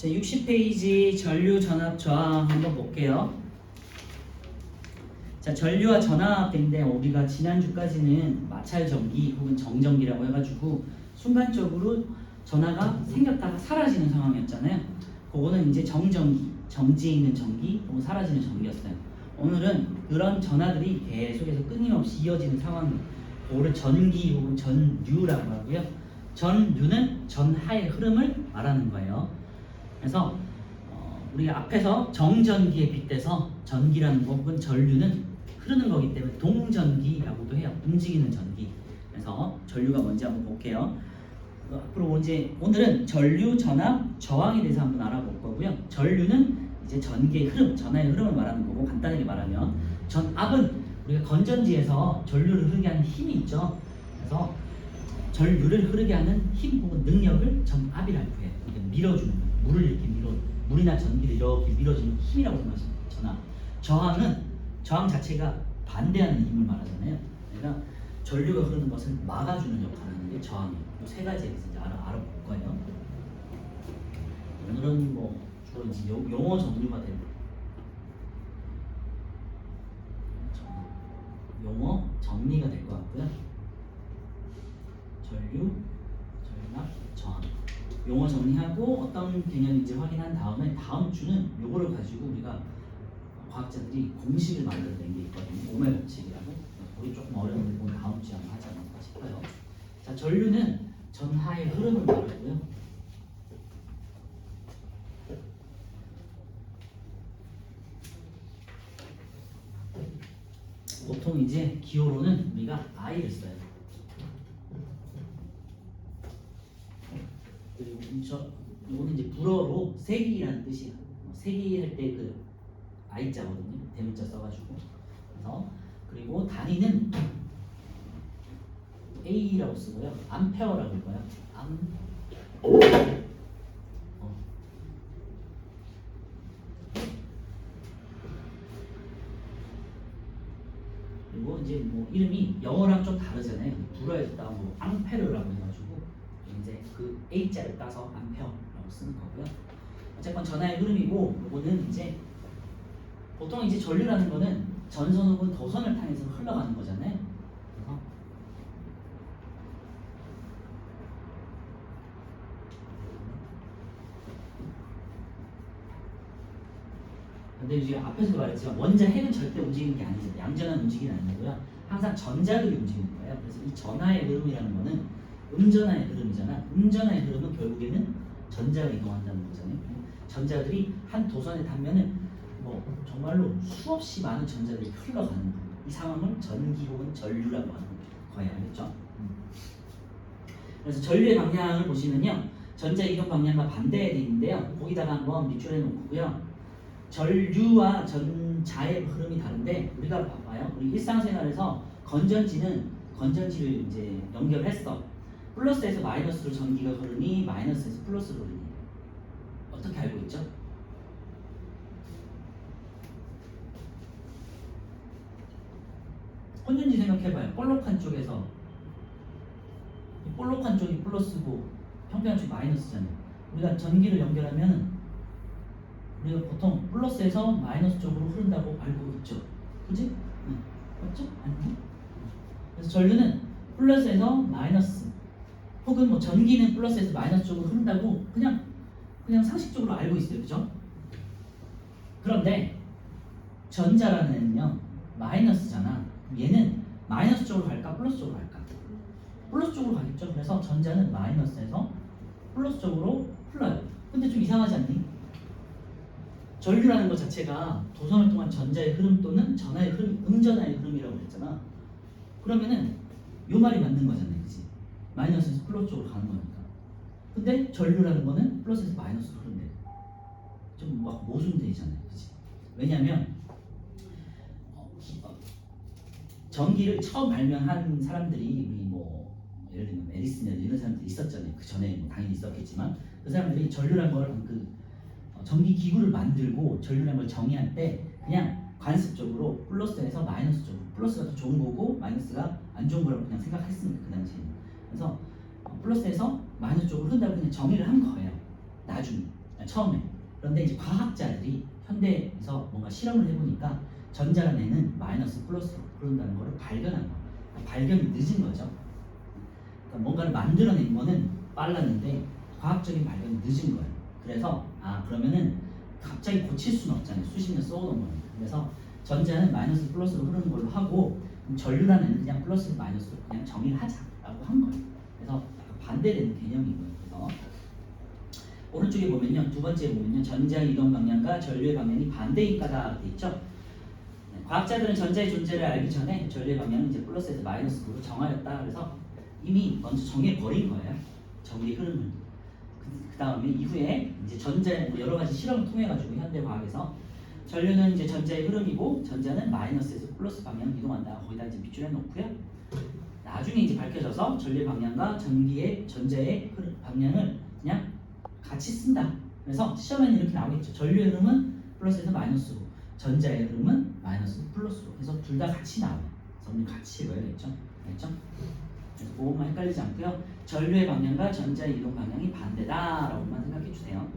자, 60페이지 전류 전압 저항 한번 볼게요. 자, 전류와 전압인데 우리가 지난주까지는 마찰 전기 혹은 정전기라고 해가지고 순간적으로 전하가 생겼다가 사라지는 상황이었잖아요. 그거는 이제 정전기, 정지에 있는 전기 혹은 사라지는 전기였어요. 오늘은 그런 전하들이 계속해서 끊임없이 이어지는 상황이에요. 그거를 전기 혹은 전류라고 하고요. 전류는 전하의 흐름을 말하는 거예요. 그래서 우리 앞에서 정전기에 빗대서 전기라는 거 혹은 전류는 흐르는 거기 때문에 동전기라고도 해요. 움직이는 전기. 그래서 전류가 뭔지 한번 볼게요. 앞으로 이제 오늘은 전류, 전압, 저항에 대해서 한번 알아볼 거고요. 전류는 이제 전기의 흐름, 전하의 흐름을 말하는 거고, 간단하게 말하면 전압은 우리가 건전지에서 전류를 흐르게 하는 힘이 있죠. 그래서 전류를 흐르게 하는 힘 혹은 능력을 전압이라고 해요. 밀어주는 거. 물을 이렇게 물이나 전기를 이렇게 밀어주는 힘이라고 생각하시면 돼요. 전압. 저항은 저항 자체가 반대하는 힘을 말하잖아요. 그러니까 전류가 흐르는 것을 막아주는 역할을 하는 게 저항이에요. 이 세 가지에 대해서 이제 알아볼 거예요. 오늘은 뭐 주로 이제 용어 정리가 되고 용어 정리가 될 것 같고요. 전류, 전압, 저항. 용어 정리하고 어떤 개념인지 확인한 다음에 다음 주는 요거를 가지고 우리가 과학자들이 공식을 만들어낸 게 있거든요. 오메 법칙이라고. 우리 조금 어려운데 오늘 다음 주에 한번 하지 않을까 싶어요. 자, 전류는 전하의 흐름을 말하고요. 보통 이제 기호로는 우리가 I를 써요. 그리고 이거는 이제 불어로 세기라는 뜻이에요. 세기 할 때 그 I자거든요. 대문자 써가지고. 그래서 그리고 단위는 A라고 쓰고요. 암페어라고 읽어요. 그리고 이제 뭐 이름이 영어랑 좀 다르잖아요. 불어에다 뭐 앙페르라고 해가지고 이제 그 A자를 따서 암페어라고 쓰는 거고요. 어쨌건 전하의 흐름이고, 이거는 이제 보통 이제 전류라는 거는 전선 혹은 도선을 통해서 흘러가는 거잖아요. 그래서 근데 이제 앞에서도 말했지만 원자 핵은 절대 움직이는 게 아니죠. 양전한 움직이는 아니고요. 항상 전자들이 움직이는 거예요. 그래서 이 전하의 흐름이라는 거는 음전하의 흐름이잖아. 음전하의 흐름은 결국에는 전자가 이동한다는 거잖아요. 전자들이 한 도선에 닿으면은 뭐 정말로 수없이 많은 전자들이 흘러가는 거예요. 이 상황을 전기 혹은 전류라고 하는 거예요. 알겠죠? 그래서 전류의 방향을 보시면요. 전자 이동 방향과 반대에 되어 있는데요. 거기다가 한번 밑줄해 놓고요. 전류와 전자의 흐름이 다른데 우리가 봐봐요. 우리 일상생활에서 건전지를 이제 연결했어. 플러스에서 마이너스로 전기가 흐르니 마이너스에서 플러스로 흐르니 어떻게 알고 있죠? 건전지 생각해봐요. 볼록한 쪽에서 볼록한 쪽이 플러스고 평평한 쪽이 마이너스잖아요. 우리가 전기를 연결하면 우리가 보통 플러스에서 마이너스 쪽으로 흐른다고 알고 있죠. 그지? 응. 맞죠? 아니요? 그래서 전류는 플러스에서 마이너스 혹은 뭐 전기는 플러스에서 마이너스 쪽으로 흐른다고 그냥 상식적으로 알고 있어요. 그죠? 그런데 전자라는 애는요 마이너스잖아. 얘는 마이너스 쪽으로 갈까 플러스 쪽으로 갈까? 플러스 쪽으로 가겠죠. 그래서 전자는 마이너스에서 플러스 쪽으로 흘러요. 근데 좀 이상하지 않니? 전류라는 것 자체가 도선을 통한 전자의 흐름 또는 전하의 흐름, 음전하의 흐름이라고 했잖아. 그러면은 요 말이 맞는 거잖아요. 그치? 마이너스에서 플러스 쪽으로 가는 거니까. 근데 전류라는 거는 플러스에서 마이너스로 흐른대. 좀 막 모순되잖아요. 그치? 왜냐면 전기를 처음 발명한 사람들이 우리 뭐 예를 들면 에디슨이나 이런 사람들이 있었잖아요. 그 전에 뭐 당연히 있었겠지만 그 사람들이 전류라는 걸 전기 기구를 만들고 전류라는 걸 정의할 때 그냥 관습적으로 플러스에서 마이너스 쪽으로 플러스가 더 좋은 거고 마이너스가 안 좋은 거라고 그냥 생각했습니다. 그 당시에는. 그래서 플러스에서 마이너스 쪽으로 흐른다고 그냥 정의를 한 거예요. 나중에. 처음에. 그런데 이제 과학자들이 현대에서 뭔가 실험을 해보니까 전자란 애는 마이너스 플러스로 흐른다는 것을 발견한 거예요. 그러니까 발견이 늦은 거죠. 그러니까 뭔가를 만들어낸 거는 빨랐는데 과학적인 발견이 늦은 거예요. 그래서 그러면은 갑자기 고칠 수는 없잖아요. 수십 년 써오던 거는. 그래서 전자는 마이너스 플러스로 흐르는 걸로 하고 전류라는 애는 그냥 플러스 마이너스로 그냥 정의를 하자라고 한 거예요. 그래서 반대되는 개념인 거예요. 그래서 오른쪽에 보면요, 두 번째 보면요, 전자의 이동 방향과 전류의 방향이 반대인 까다 돼 있죠. 과학자들은 전자의 존재를 알기 전에 전류의 방향은 이제 플러스에서 마이너스로 정하였다. 그래서 이미 먼저 정해 버린 거예요. 전기의 흐름을. 그 다음에 이후에 이제 전자의 여러 가지 실험을 통해 가지고 현대 과학에서 전류는 이제 전자의 흐름이고 전자는 마이너스에서 플러스 방향을 이동한다. 거기다 이제 밑줄해 놓고요. 나중에 이제 밝혀져서 전류의 방향과 전자의 방향을 그냥 같이 쓴다. 그래서 시험에는 이렇게 나오겠죠. 전류의 흐름은 플러스에서 마이너스로, 전자의 흐름은 마이너스 플러스로 해서 둘 다 같이 나와요. 그래서 우리 같이 읽어야겠죠. 알겠죠? 그래서 그것만 헷갈리지 않고요. 전류의 방향과 전자의 이동 방향이 반대다라고만 생각해 주세요.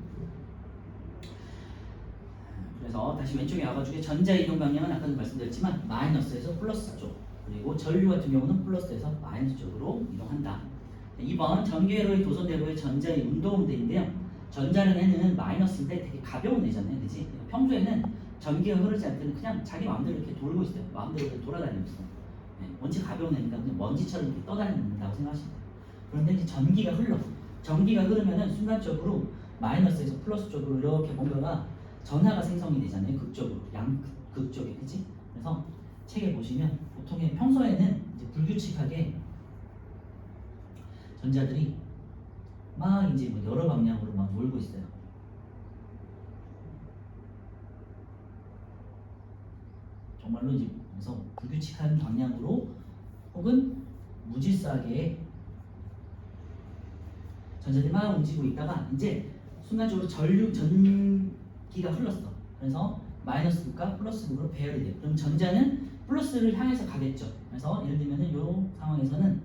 그래서 다시 왼쪽에 와가지고 전자의 이동 방향은 아까도 말씀드렸지만 마이너스에서 플러스 쪽, 그리고 전류 같은 경우는 플러스에서 마이너스 쪽으로 이동한다. 2번 전기회로의 도선대로의 전자의 운동대인데요. 전자는 애는 마이너스인데 되게 가벼운 애잖아요, 그지? 평소에는 전기가 흐르지 않을 때는 그냥 자기 마음대로 이렇게 돌고 있어요. 마음대로 이렇게 돌아다니면서. 원체 가벼운 애니까 그냥 먼지처럼 이렇게 떠다닌다고 생각하시면 돼요. 그런데 이제 전기가 흘러. 전기가 흐르면은 순간적으로 마이너스에서 플러스 쪽으로 이렇게 뭔가가 전하가 생성이 되잖아요. 극적으로, 양극적에, 그치? 그래서 책에 보시면 보통의 평소에는 이제 불규칙하게 전자들이 막 이제 뭐 여러 방향으로 막 몰고 있어요. 정말로 이제 그래서 불규칙한 방향으로 혹은 무질서하게 전자들이 막 움직이고 있다가 이제 순간적으로 전기가 흘렀어. 그래서 마이너스 극과 플러스 극으로 배열이 돼요. 그럼 전자는 플러스를 향해서 가겠죠. 그래서 예를 들면은 이 상황에서는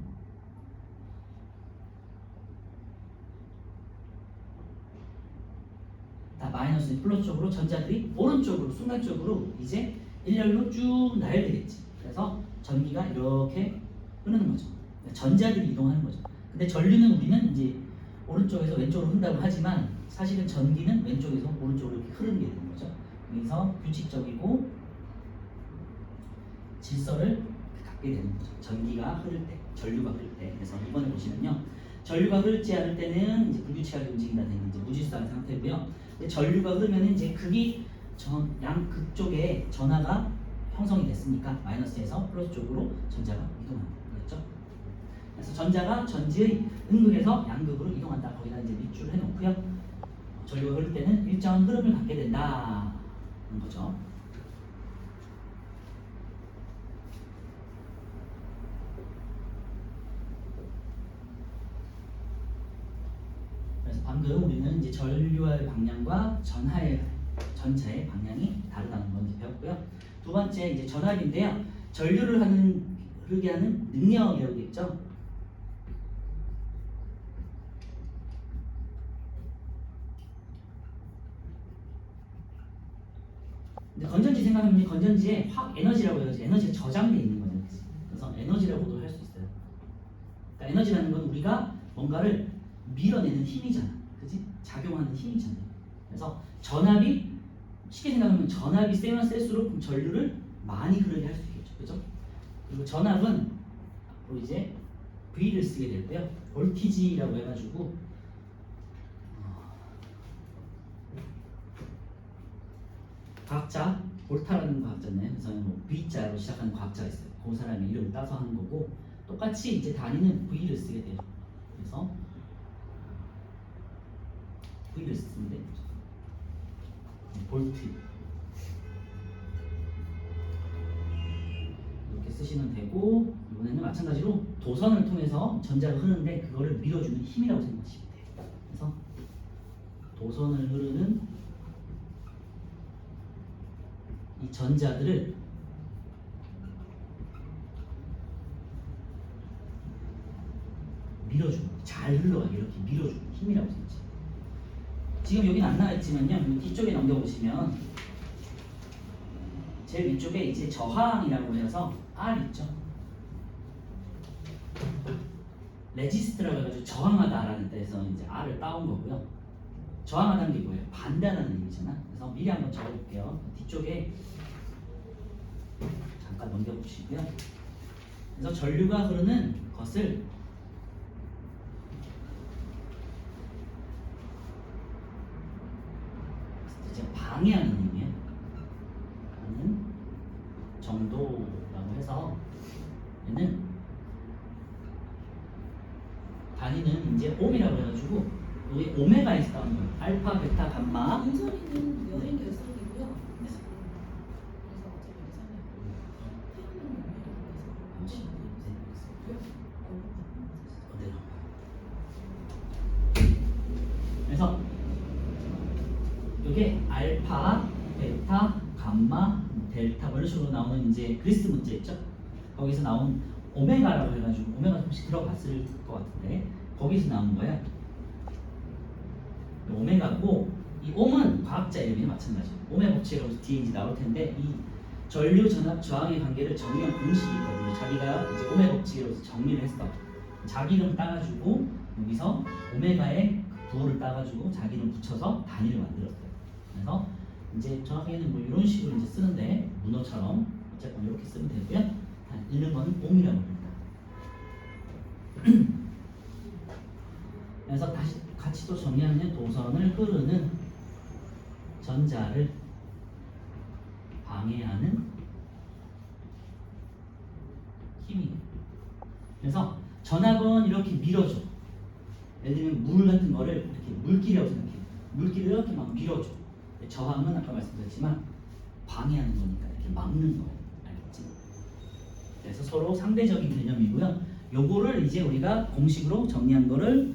다 마이너스 플러스 쪽으로 전자들이 오른쪽으로 순간적으로 이제 일렬로 쭉 나열되겠지. 그래서 전기가 이렇게 흐르는 거죠. 전자들이 이동하는 거죠. 근데 전류는 우리는 이제 오른쪽에서 왼쪽으로 흐른다고 하지만 사실은 전기는 왼쪽에서 오른쪽으로 이렇게 흐르는 게 되는 거죠. 그래서 규칙적이고 질서를 갖게 되는 거죠. 전기가 흐를 때, 전류가 흐를 때. 그래서 이번에 보시면요, 전류가 흐르지 않을 때는 이제 불규칙하게 움직인다는 이제 무질서한 상태고요. 근데 전류가 흐르면 이제 극이 양극 쪽에 전하가 형성이 됐으니까 마이너스에서 플러스 쪽으로 전자가 이동한다. 그렇죠? 그래서 전자가 전지의 음극에서 양극으로 이동한다. 거기다 이제 밑줄 해놓고요. 전류가 흐를 때는 일정한 흐름을 갖게 된다는 거죠. 그래서 방금 우리는 이제 전류의 방향과 전차의 방향이 다르다는 걸 이제 배웠고요. 두 번째 이제 전압인데요. 전류를 흐르게 하는 능력이라고 있죠. 근데 건전지 생각하면 건전지에 확 에너지라고 해야지, 에너지가 저장돼 있는 거죠. 그래서 에너지라고도 할 수 있어요. 그러니까 에너지라는 건 우리가 뭔가를 밀어내는 힘이잖아, 그지? 작용하는 힘이잖아요. 그래서 전압이 쉽게 생각하면 전압이 세면 셀수록 전류를 많이 흐르게 할 수 있겠죠, 그죠? 그리고 전압은 앞으로 이제 V를 쓰게 될 때요, 볼티지라고 해가지고 과학자 볼타라는 과학자네. 그래서 뭐 V자로 시작하는 과학자가 있어요. 그 사람의 이름을 따서 하는 거고, 똑같이 이제 단위는 V를 쓰게 돼요. 그래서 V를 쓰는데 볼트 이렇게 쓰시면 되고, 이번에는 마찬가지로 도선을 통해서 전자가 흐르는데 그거를 밀어주는 힘이라고 생각하시면 돼요. 그래서 도선을 흐르는 이 전자들을 밀어주는, 잘 흘러가게 이렇게 밀어주는 힘이라고 생각하시면 돼요. 지금 여기는 안 나와있지만요. 이 뒤쪽에 넘겨보시면 제일 위쪽에 이제 저항이라고 해서 R 있죠. 레지스트라고 해가지고 저항하다라는 뜻에서 이제 R을 따온 거고요. 저항하다는 게 뭐예요? 반대하는 의미잖아. 그래서 미리 한번 적어볼게요. 뒤쪽에 잠깐 넘겨보시고요. 그래서 전류가 흐르는 것을 이제 방해하는 의미예요. 하는 정도라고 해서 얘는 단위는 이제 옴이라고 해가지고 여기 오메가에서 나오는 거예요. 알파, 베타, 감마. 인선이는 여행 결석이고요. 그래서 어차피 그래서 이게 알파, 베타, 감마, 델타 이런 식으로 나오는 이제 그리스 문제 있죠? 거기서 나온 오메가라고 해가지고 오메가 혹시 들어봤을 것 같은데 거기서 나온 거예요. 오메가고 이 옴은 과학자 이름이 마찬가지예요. 옴의 법칙이라고 뒤에 이제 나올 텐데 이 전류 전압 저항의 관계를 정의한 공식이 있거든요. 자기가 이제 옴의 법칙으로서 정리를 했어. 자기 이름 따가지고 여기서 오메가의 부호를 따가지고 자기 이름 붙여서 단위를 만들었어요. 그래서 이제 정확하게는 뭐 이런 식으로 이제 쓰는데 문어처럼 어쨌건 이렇게 쓰면 되고요. 읽는 건 옴이라고 합니다. 그래서 다시 같이 또 정리하면 도선을 흐르는 전자를 방해하는 힘이에요. 그래서 전압은 이렇게 밀어줘. 예를 들면 물 같은 거를 이렇게 물길이라고 생각해. 물길을 이렇게 막 밀어줘. 저항은 아까 말씀드렸지만 방해하는 거니까 이렇게 막는 거예요. 알겠지? 그래서 서로 상대적인 개념이고요. 요거를 이제 우리가 공식으로 정리한 거를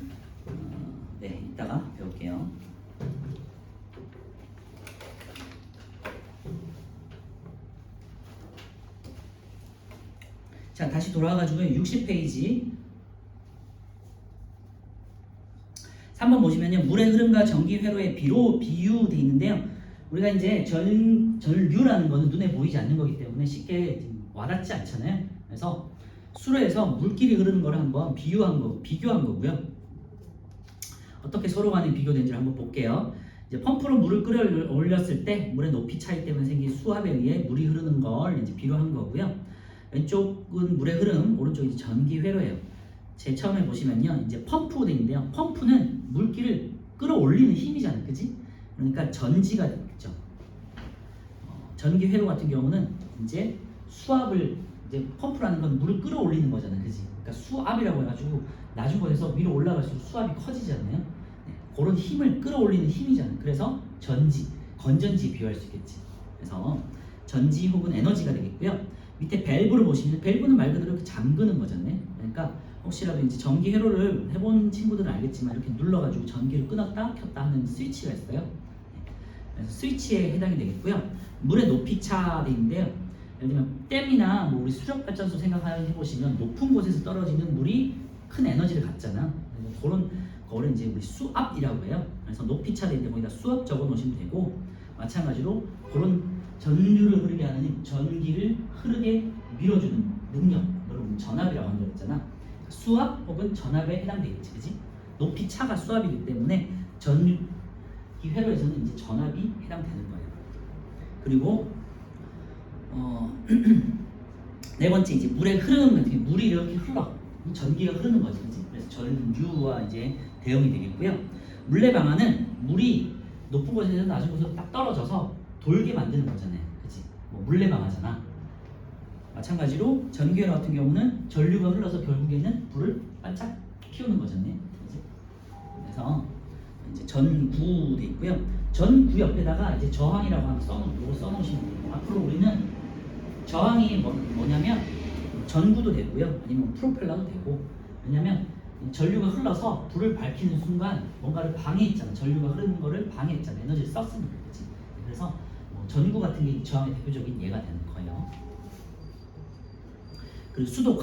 네, 이따가 배울게요. 자, 다시 돌아와가지고 60페이지 3번 보시면요. 물의 흐름과 전기 회로의 비유돼 있는데요. 우리가 이제 전류라는 거는 눈에 보이지 않는 거기 때문에 쉽게 와닿지 않잖아요. 그래서 수로에서 물길이 흐르는 거를 한번 비교한 거고요. 어떻게 서로 간에 비교된지를 한번 볼게요. 이제 펌프로 물을 끌어올렸을 때 물의 높이 차이 때문에 생긴 수압에 의해 물이 흐르는 걸 이제 비교한 거고요. 왼쪽은 물의 흐름, 오른쪽이 전기 회로예요. 제일 처음에 보시면요, 이제 펌프인데요. 펌프는 물기를 끌어올리는 힘이잖아요, 그지? 그러니까 전지가 되겠죠. 전기 회로 같은 경우는 이제 수압을 이제 펌프라는 건 물을 끌어올리는 거잖아요, 그지? 그러니까 수압이라고 해가지고 낮은 곳에서 위로 올라갈수록 수압이 커지잖아요. 네, 그런 힘을 끌어올리는 힘이잖아요. 그래서 전지, 건전지 비유할 수 있겠지. 그래서 전지 혹은 에너지가 되겠고요. 밑에 밸브를 보시면 밸브는 말 그대로 이렇게 잠그는 거잖아요. 그러니까 혹시라도 이제 전기 회로를 해본 친구들은 알겠지만 이렇게 눌러가지고 전기를 끊었다 켰다 하는 스위치가 있어요. 그래서 스위치에 해당이 되겠고요. 물의 높이 차인데요. 예를 들면 댐이나 뭐 우리 수력 발전소 생각해 보시면 높은 곳에서 떨어지는 물이 큰 에너지를 갖잖아. 그래서 그런 거를 이제 우리 수압이라고 해요. 그래서 높이 차인데 거기다 수압 적어 놓으시면 되고 마찬가지로 그런 전류를 흐르게 하는 전기를 흐르게 밀어주는 능력, 여러분 전압이라고 하는 거 있잖아. 수압 혹은 전압에 해당되겠지, 그지? 높이 차가 수압이기 때문에 전기 회로에서는 이제 전압이 해당되는 거예요. 그리고 네 번째 이제 물의 흐름 같은 경우 물이 이렇게 흘러 전기가 흐르는 거지, 그지? 그래서 전류와 이제 대응이 되겠고요. 물레 방아는 물이 높은 곳에서 낮은 곳으로 딱 떨어져서 돌게 만드는 거잖아요, 그지? 뭐 물레 방아잖아. 마찬가지로 전기회로 같은 경우는 전류가 흘러서 결국에는 불을 반짝 키우는 거잖아요, 그지? 그래서 이제 전구 돼 있고요. 전구 옆에다가 이제 저항이라고 하는 써놓으시면 돼요. 앞으로 우리는 저항이 뭐냐면 전구도 되고요, 아니면 프로펠러도 되고. 왜냐면 전류가 흘러서 불을 밝히는 순간 뭔가를 방해했잖아. 전류가 흐르는 거를 방해했잖아. 에너지를 썼으니까, 그렇지? 그래서 전구 같은 게 저항의 대표적인 예가 되는 거예요. 그리고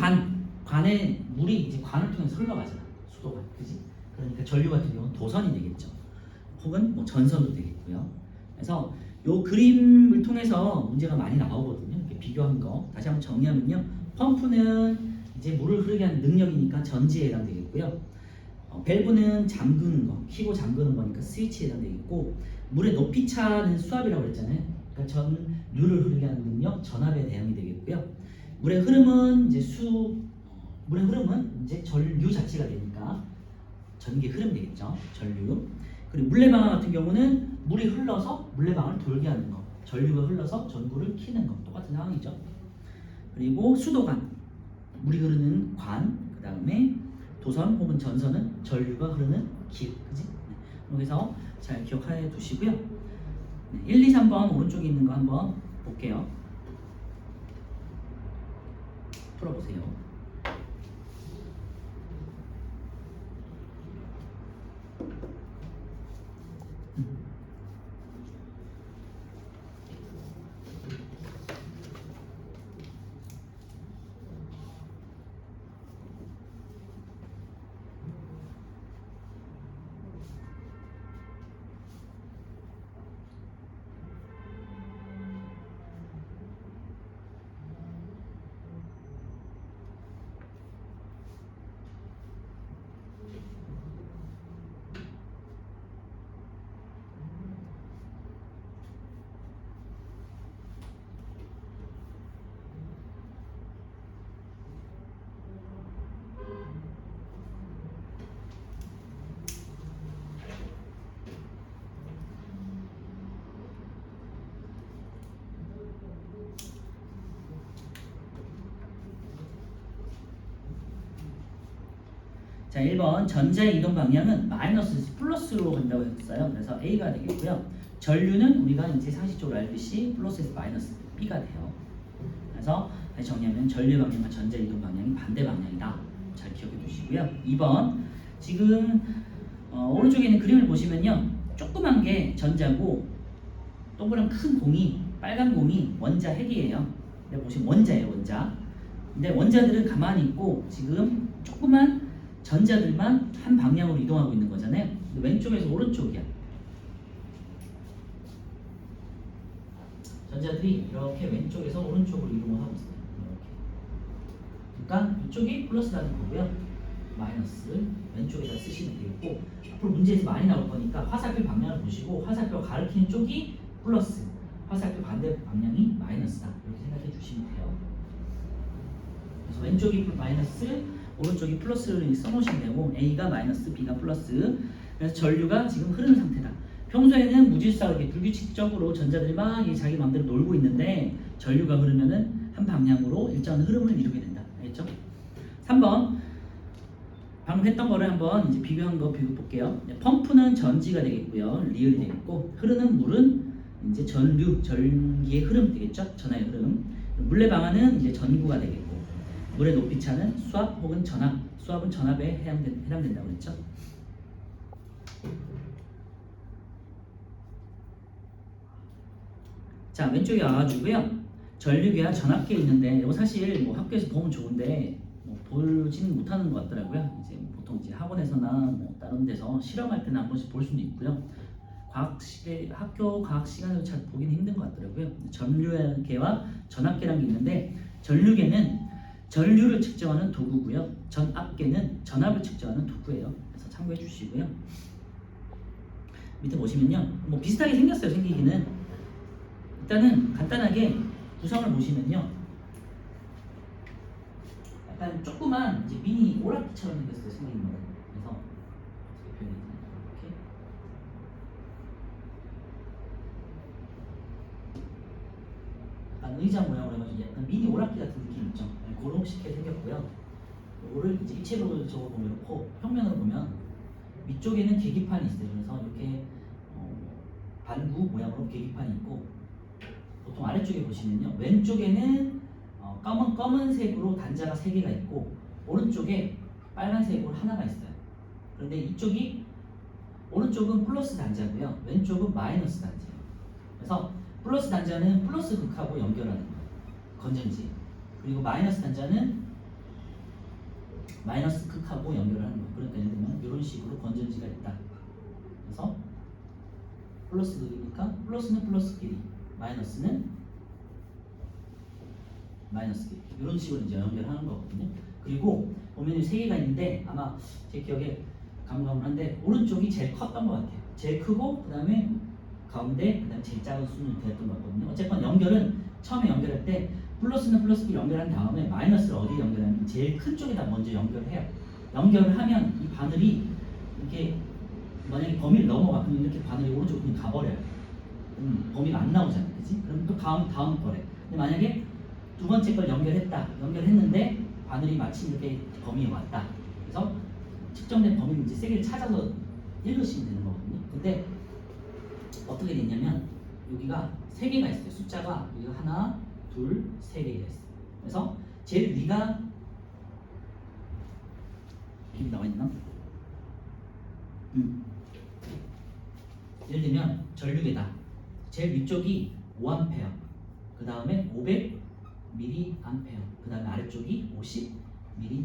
관에 물이 이제 관을 통해서 흘러가잖아. 수도관, 그지? 그러니까 전류 같은 경우는 도선이 되겠죠. 혹은 뭐 전선도 되겠고요. 그래서 요 그림을 통해서 문제가 많이 나오거든요. 이렇게 비교한 거 다시 한번 정리하면요. 펌프는 이제 물을 흐르게 하는 능력이니까 전지에 해당되겠고요. 밸브는 잠그는 거, 키고 잠그는 거니까 스위치에 해당되겠고, 물의 높이 차는 수압이라고 그랬잖아요. 그러니까 전류를 흐르게 하는 능력, 전압에 대응이 되겠고요. 물의 흐름은 이제 물의 흐름은 이제 전류 자체가 되니까 전기 흐름 되겠죠. 전류. 그리고 물레방아 같은 경우는 물이 흘러서 물레방아를 돌게 하는 거, 전류가 흘러서 전구를 키는 거, 똑같은 상황이죠. 그리고 수도관, 물이 흐르는 관, 그 다음에 도선 혹은 전선은 전류가 흐르는 길, 그지? 네. 여기서 잘 기억해 두시고요. 네, 1, 2, 3번 오른쪽에 있는 거 한번 볼게요. 풀어보세요. 자, 1번 전자의 이동 방향은 마이너스 플러스로 간다고 했어요. 그래서 A가 되겠고요. 전류는 우리가 이제 상식적으로 알듯이 플러스에서 마이너스 B가 돼요. 그래서 다시 정리하면 전류 방향과 전자 이동 방향이 반대 방향이다. 잘 기억해 두시고요. 2번 지금 오른쪽에 있는 그림을 보시면요. 조그만 게 전자고 동그란 큰 공이 빨간 공이 원자 핵이에요. 근데 보시면 원자예요, 원자. 근데 원자들은 가만히 있고 지금 조그만 전자들만 한 방향으로 이동하고 있는 거잖아요. 왼쪽에서 오른쪽이야. 전자들이 이렇게 왼쪽에서 오른쪽으로 이동을 하고 있어요. 이렇게. 그러니까 이쪽이 플러스라는 거고요. 마이너스 왼쪽에다 쓰시면 되겠고, 앞으로 문제에서 많이 나올 거니까 화살표 방향을 보시고 화살표 가리키는 쪽이 플러스, 화살표 반대 방향이 마이너스다. 이렇게 생각해 주시면 돼요. 그래서 왼쪽이 마이너스, 오른쪽이 플러스를 써놓으시면 되고, A가 마이너스, B가 플러스. 그래서 전류가 지금 흐르는 상태다. 평소에는 무질서하게 이렇게 불규칙적으로 전자들이 막 자기 마음대로 놀고 있는데 전류가 흐르면은 한 방향으로 일정한 흐름을 이루게 된다. 알겠죠? 3번 방금 했던 거를 한번 이제 비교한 거 비교 볼게요. 펌프는 전지가 되겠고요. 리을이 되겠고, 흐르는 물은 이제 전기의 흐름 되겠죠? 전하의 흐름. 물레방아는 이제 전구가 되겠고, 물의 높이 차는 수압 혹은 전압, 수압은 전압에 해당된다고 그랬죠? 자, 왼쪽에 와가지고요. 전류계와 전압계 있는데 이거 사실 뭐 학교에서 보면 좋은데 뭐 보지는 못하는 것 같더라고요. 이제 보통 이제 학원에서나 뭐 다른 데서 실험할 때는 한 번씩 볼 수도 있고요. 학교 과학 시간에도 잘 보기는 힘든 것 같더라고요. 전류계와 전압계라는 게 있는데, 전류계는 전류를 측정하는 도구고요. 전압계는 전압을 측정하는 도구예요. 그래서 참고해 주시고요. 밑에 보시면요, 뭐 비슷하게 생겼어요. 생기기는. 일단은 간단하게 구성을 보시면요, 약간 조그만 이제 미니 오락기처럼 생겼어요. 생긴 거는. 그래서 어떻게 표현해야 되나, 이렇게. 약간 의자 모양으로 해가지고 약간 미니 오락기 같은 느낌 있죠. 그런 식으로 생겼고요. 이거를 이제 입체로 저거 보면 평면으로 보면 위쪽에는 계기판이 있어요. 그래서 이렇게 반구 모양으로 계기판이 있고, 보통 아래쪽에 보시면요, 왼쪽에는 검은색으로 단자가 3개가 있고, 오른쪽에 빨간색으로 하나가 있어요. 그런데 이쪽이 오른쪽은 플러스 단자고요, 왼쪽은 마이너스 단자예요. 그래서 플러스 단자는 플러스 극하고 연결하는 거예요, 건전지. 그리고 마이너스 단자는 마이너스 극하고 연결하는 거예요. 그러니까 예를 들면 이런 식으로 건전지가 있다. 그래서 플러스 극이니까 플러스는 플러스끼리, 마이너스는 마이너스끼리 이런 식으로 이제 연결하는 거거든요. 그리고 보면 세 개가 있는데 아마 제 기억에 가물가물한데 오른쪽이 제일 컸던 것 같아요. 제일 크고 그 다음에 가운데 그 다음에 제일 작은 수준이 되었던 것 같거든요. 어쨌건 연결은 처음에 연결할 때 플러스는 플러스끼리 연결한 다음에 마이너스를 어디에 연결하면 제일 큰 쪽에다 먼저 연결해요. 연결을 하면 이 바늘이 이렇게 만약에 범위를 넘어가 그러면 이렇게 바늘이 오른쪽으로 그냥 가버려요. 범위가 안 나오잖아요. 그치? 그럼 또 다음 거래. 근데 만약에 두 번째 걸 연결했는데 바늘이 마침 이렇게 범위에 왔다. 그래서 측정된 범위를 이제 세개를 찾아서 읽으시면 되는 거거든요. 근데 어떻게 됐냐면 여기가 세 개가 있어요. 숫자가 여기가 하나, 둘, 세 개가 있어요. 그래서 제일 위가 여기 나와 있나? 예를 들면 전류계다. 제일 위쪽이 5A, 그 다음에 500mA, 그 다음에 아래쪽이 50mA.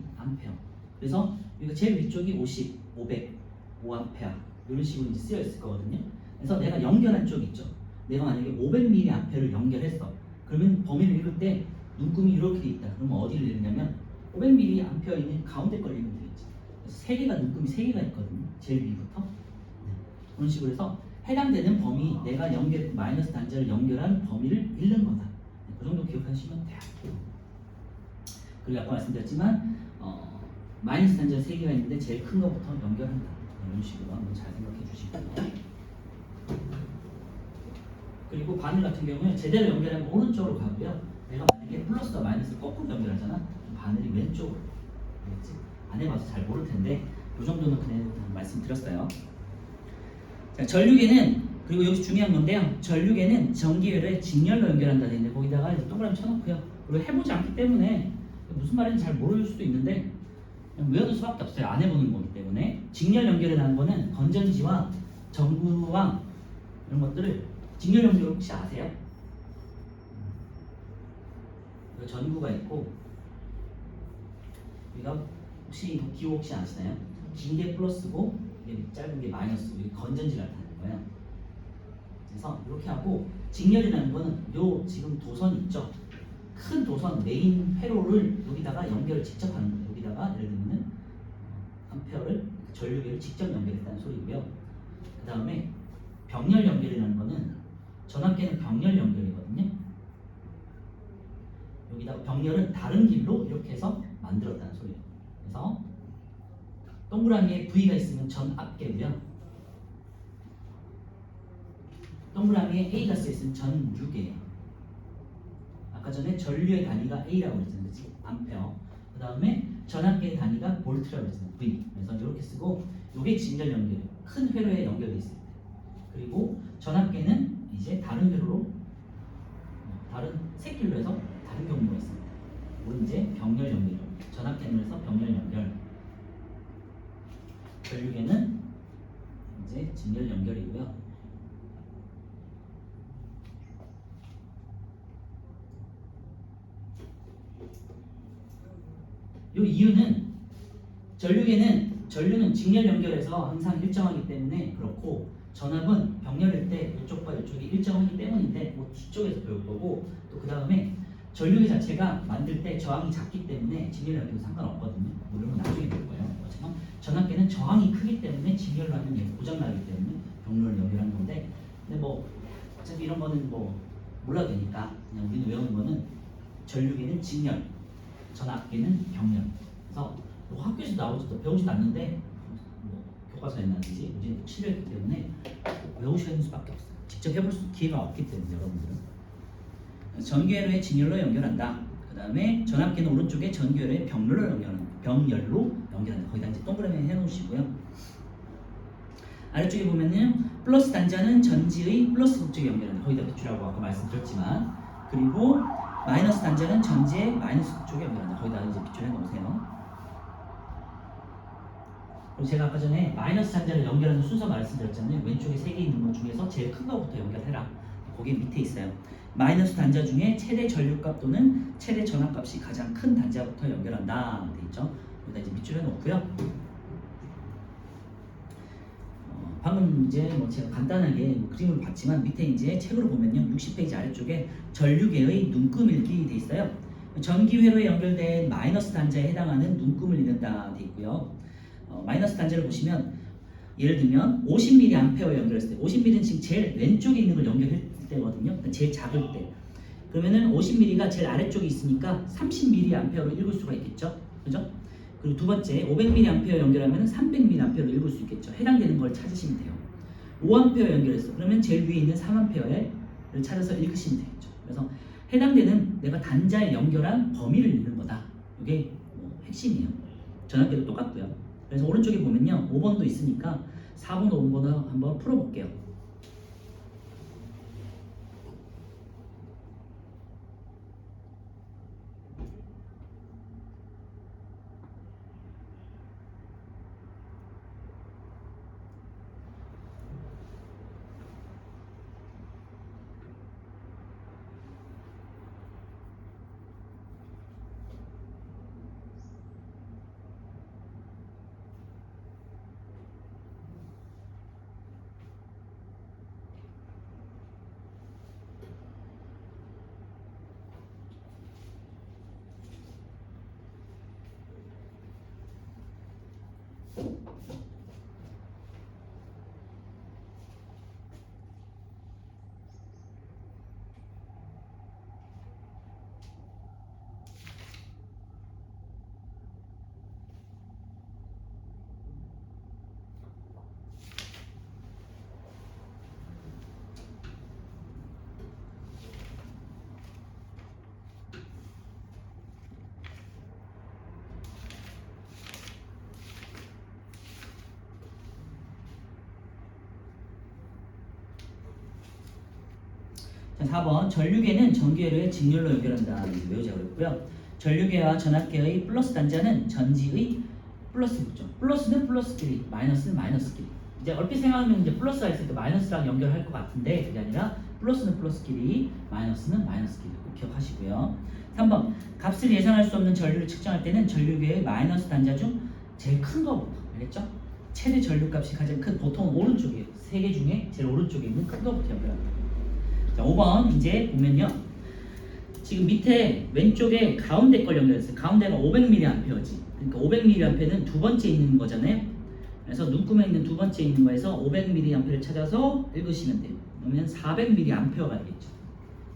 그래서 여기가 제일 위쪽이 50, 500, 5A 이런 식으로 이제 쓰여 있을 거거든요. 그래서 내가 연결한 쪽 있죠. 내가 만약에 500mA를 연결했어. 그러면 범위를 읽을 때 눈금이 이렇게 돼 있다. 그러면 어디를 읽냐면 500mA 있는 가운데 걸 읽으면 되겠지. 그래서 세 개가 눈금이 세 개가 있거든요. 제일 위부터. 네. 그런 식으로 해서 해당되는 범위, 내가 마이너스 단자를 연결한 범위를 읽는 거다. 네, 그 정도 기억하시면 돼요. 그리고 아까 말씀드렸지만 마이너스 단자가 세 개가 있는데 제일 큰 거부터 연결한다. 이런 식으로 한번 잘 생각해 주시고요. 그리고 바늘 같은 경우는 제대로 연결하면 오른쪽으로 가고요. 내가 만약에 플러스와 마이너스를 거꾸로 연결하잖아. 바늘이 왼쪽으로. 알겠지? 안 해봐서 잘 모를 텐데 이 정도는 그냥 말씀드렸어요. 자, 전류계는 그리고 여기 중요한 건데요. 전류계는 전기회로에 직렬로 연결한다 돼 있는데 거기다가 이제 동그라미 쳐놓고요. 그리고 해보지 않기 때문에 무슨 말인지 잘 모를 수도 있는데 그냥 외우는 수밖에 없어요. 안 해보는 거기 때문에. 직렬 연결이라는 거는 건전지와 전구와 이런 것들을 직렬 연결 혹시 아세요? 전구가 있고 우리가 혹시 기호 혹시 아시나요? 긴 게 플러스고 짧은 게 마이너스고 이게 건전지를 나타내는 거예요. 그래서 이렇게 하고 직렬이라는 거는 요 지금 도선 있죠? 큰 도선 메인 회로를 여기다가 연결을 직접 하는 거예요. 여기다가 예를 들면은 암페어를 전류계를 직접 연결했다는 소리고요. 그 다음에 병렬 연결이라는 거는 전압계는 병렬 연결이거든요. 여기다가 병렬은 다른 길로 이렇게 해서 만들었다는 소리예요. 그래서 동그라미에 V가 있으면 전압계고요. 동그라미에 A가 쓰여있으면 전류계예요. 아까 전에 전류의 단위가 A라고 했잖아요. 그치? 암페어. 그 다음에 전압계의 단위가 볼트라고 했잖아요. V. 그래서 이렇게 쓰고 이게 직렬 연결이에요. 큰 회로에 연결되어 있을 때. 그리고 전압계는 이제 다른 회로로 다른 새길로 해서 다른 경로가 있습니다. 이건 이제 병렬 연결이에요. 전압계는 해서 병렬 연결. 전류계는 이제 직렬 연결이고요. 이 이유는 전류는 직렬 연결해서 항상 일정하기 때문에 그렇고 전압은 병렬일 때 이쪽과 이쪽이 일정하기 때문인데 뭐 뒤쪽에서 배울 거고 또 그 다음에 전류계 자체가 만들 때 저항이 작기 때문에 직렬 연결도 상관없거든요. 물론 나중에 배울 거예요. 하지만 전압계는 저항이 크기 때문에 직렬로 하면 얘가 고장나기 때문에 병렬을 연결하는 건데 근데 뭐 어차피 이런 거는 뭐 몰라도 되니까 그냥 우리는 외우는 거는 전류계는 직렬, 전압계는 병렬. 그래서 뭐 학교에서 나오지도 배우지도 않는데 뭐 교과서에 나든지 우리는 치료했기 때문에 외우셔야 되는 수밖에 없어요. 직접 해볼 기회가 없기 때문에 여러분들은. 전기회로에 직렬로 연결한다. 그 다음에 전압계는 오른쪽에 전기회로에 병렬로 연결한다. 거기다 이제 동그라미 해놓으시고요. 아래쪽에 보면은 플러스 단자는 전지의 플러스 극쪽에 연결한다. 거기다 비추라고 아까 말씀드렸지만 그리고 마이너스 단자는 전지의 마이너스 극쪽에 연결한다. 거기다 이제 비추해 놓으세요. 그리고 제가 아까 전에 마이너스 단자를 연결하는 순서 말씀드렸잖아요. 왼쪽에 3개 있는 것 중에서 제일 큰 거부터 연결해라. 거기 밑에 있어요. 마이너스 단자 중에 최대 전류값 또는 최대 전압값이 가장 큰 단자부터 연결한다. 돼 있죠. 여기다 이제 밑줄해 놓고요. 방금 다음 문제 뭐 제가 간단하게 뭐 그림을 봤지만 밑에 이제 책으로 보면요 60페이지 아래쪽에 전류계의 눈금일기 돼 있어요. 전기 회로에 연결된 마이너스 단자에 해당하는 눈금을 읽는다 돼 있고요. 마이너스 단자를 보시면 예를 들면 50mA 연결했을 때 50mA는 지금 제일 왼쪽에 있는 걸 연결할 때거든요. 그러니까 제일 작을 때. 그러면은 50mA가 제일 아래쪽에 있으니까 30mA로 읽을 수가 있겠죠. 그죠? 그리고 두 번째 500mA 연결하면 300mA로 읽을 수 있겠죠. 해당되는 걸 찾으시면 돼요. 5A 연결했어. 그러면 제일 위에 있는 3A를 찾아서 읽으시면 되겠죠. 그래서 해당되는 내가 단자에 연결한 범위를 읽는 거다. 이게 뭐 핵심이에요. 전압계도 똑같고요. 그래서 오른쪽에 보면요 5번도 있으니까 4번, 5번을 한번 풀어볼게요. 자, 4번 전류계는 전기회로에 직렬로 연결한다. 외우자 그랬고요. 전류계와 전압계의 플러스 단자는 전지의 플러스 붙죠. 플러스는 플러스끼리, 마이너스는 마이너스끼리. 이제 얼핏 생각하면 이제 플러스가 있을 때 마이너스랑 연결할 것 같은데 그게 아니라 플러스는 플러스끼리, 마이너스는 마이너스끼리 꼭 기억하시고요. 3번 값을 예상할 수 없는 전류를 측정할 때는 전류계의 마이너스 단자 중 제일 큰 거부터 알겠죠? 최대 전류값이 가장 큰 보통 오른쪽이에요. 세 개 중에 제일 오른쪽에 있는 큰 거부터 연결합니다. 자, 5번 이제 보면요. 지금 밑에 왼쪽에 가운데 걸 연결했어요. 가운데가 500mA지. 그러니까 500mA는 두 번째 있는 거잖아요. 그래서 눈금에 있는 두 번째 있는 거에서 500mA를 찾아서 읽으시면 돼요. 그러면 400mA가 되겠죠.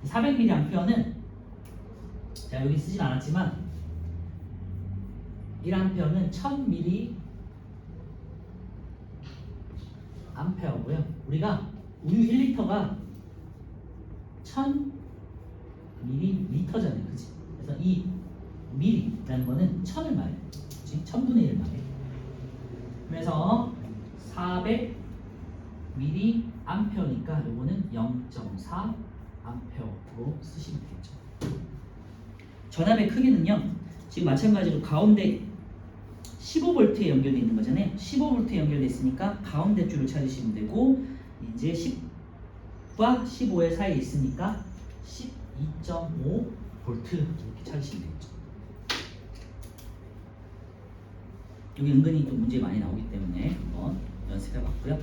400mA는 제가 여기 쓰진 않았지만 1A는 1000mA고요. 우리가 우유 1리터가 1000ml잖아요, 그치? 그래서 이 ml라는 거는 1000을 말해요. 그치? 1000분의 1을 말해요. 그래서 400mA니까 요거는 0.4A로 쓰시면 되겠죠. 전압의 크기는요, 지금 마찬가지로 가운데 15V에 연결되어 있는 거잖아요. 15V에 연결되어 있으니까 가운데 줄을 찾으시면 되고, 이제 10과 15의 사이에 있으니까 12.5V 이렇게 찾으시면 되겠죠. 여기 은근히 또 문제 많이 나오기 때문에 한번 연습해 봤고요.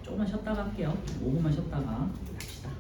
조금만 쉬었다가 할게요. 5분만 쉬었다가 합시다.